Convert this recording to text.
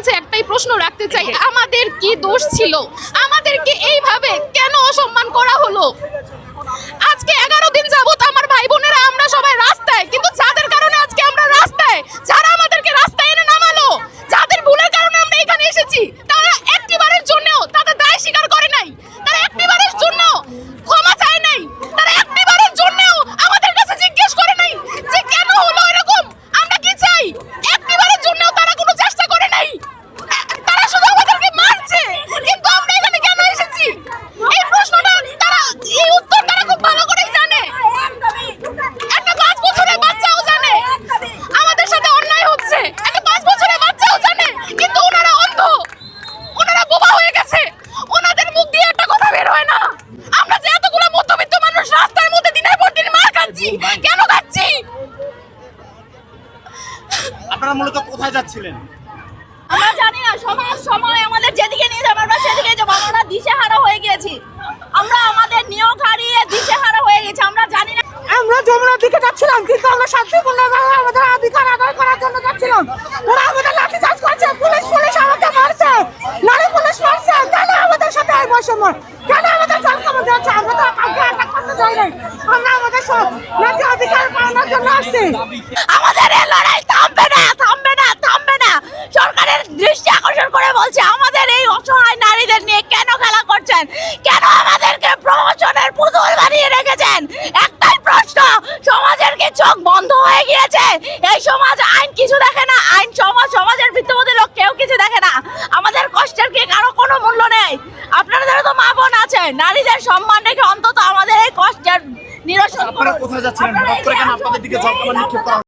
কাছে একটাই প্রশ্ন রাখতে চাই, আমাদের কি দোষ ছিল? আমাদেরকে এইভাবে কেন অসম্মান করা হলো? আজকে 11 দিন যাবত আমার ভাই বোনেরা আমরা সবাই রাস্তায়, কিন্তু যাদের কারণে আজকে আমরা রাস্তায়, যারা আমাদেরকে রাস্তায় এনে নামালো, যাদের ভুলের কারণে আমরা এখানে এসেছি, তারা একটিবারের জন্যও তাদের দায় স্বীকার করে নাই, তারা একটিবারের জন্য ক্ষমা চায় নাই, তারা একটিবারের জন্যও আমাদের কাছে জিজ্ঞেস করে নাই যে কেন হলো এরকম, আমরা কি চাই। একটিবারের জন্যও তারা কোনো চেষ্টা করে নাই, তারা শুধু আমাদেরকে মারছে। কিন্তু আমরা এখানে কেন এসেছি এই প্রশ্নটা তারা, এই উত্তর তারা খুব ভালো করেই জানে। একটা 5 বছরের বাচ্চাও জানে আমাদের সাথে অন্যায় হচ্ছে, একটা 5 বছরের বাচ্চাও জানে, কিন্তু ওনারা অন্ধ, ওনারা বোবা হয়ে গেছে, ওনাদের মুখ দিয়ে একটা কথা বের হয় না। আমরা যে এতগুলো মধ্যবিত্ত মানুষ রাস্তার মধ্যে দিনের পর দিন মার খাচ্ছি, কেন খাচ্ছি? আপনারা মূলত কোথায় যাচ্ছিলেন? আমরা জানি না, সময় আমাদের যেদিকে নিয়ে যাবে আমরা সেদিকে যাবো। আমরা দিশেহারা হয়ে গেছি, আমরা আমাদের নিয়োগ হারিয়ে দিশেহারা হয়ে গেছি। আমরা জানি না, আমরা যমুনার দিকে যাচ্ছিলাম, কিন্তু আমরা শান্তিপূর্ণভাবে আমাদের অধিকার আদায় করার জন্য যাচ্ছিলাম। ওরা আমাদের লাঠিচার্জ করছে, পুলিশ আমাকে মারছে, নারী পুলিশ মারছে। কেন আমাদের সাথে এই বৈষম্য? কেন আমাদের জলখাবার দিচ্ছে? আমরা তো কাউকে অ্যাটাক করতে চাই নাই, আমরা আমাদের সব নাকি অধিকার পাওয়ার জন্য আসছি। আমাদের এই লড়াই থামবে না, থামবে না, থামবে না। সরকারের দৃষ্টি আকর্ষণ করে বলছে, আমাদের এই অসহায় নারীদের নিয়ে কেন খেলা করছেন? কেন আমাদেরকে প্রহসনের পুতুল বানিয়ে রেখেছেন? একটাই প্রশ্ন, সমাজের কি চোখ বন্ধ হয়ে গিয়েছে? এই সমাজ আইন কিছু দেখে না, আইন সমাজের ভিত্তিবোধী লোক কেউ কিছু দেখে না। আমাদের কষ্টের কি কারো কোনো মূল্য নেই? আপনাদের তো মা বোন আছে, নারীদের সম্মান রেখে অন্তত আমাদের এই কষ্টের নিরসন। আপনারা কোথায় যাচ্ছিলেন? হঠাৎ করে কেন আপনাদের দিকে জলখাবার নিক্ষেপ করা হলো?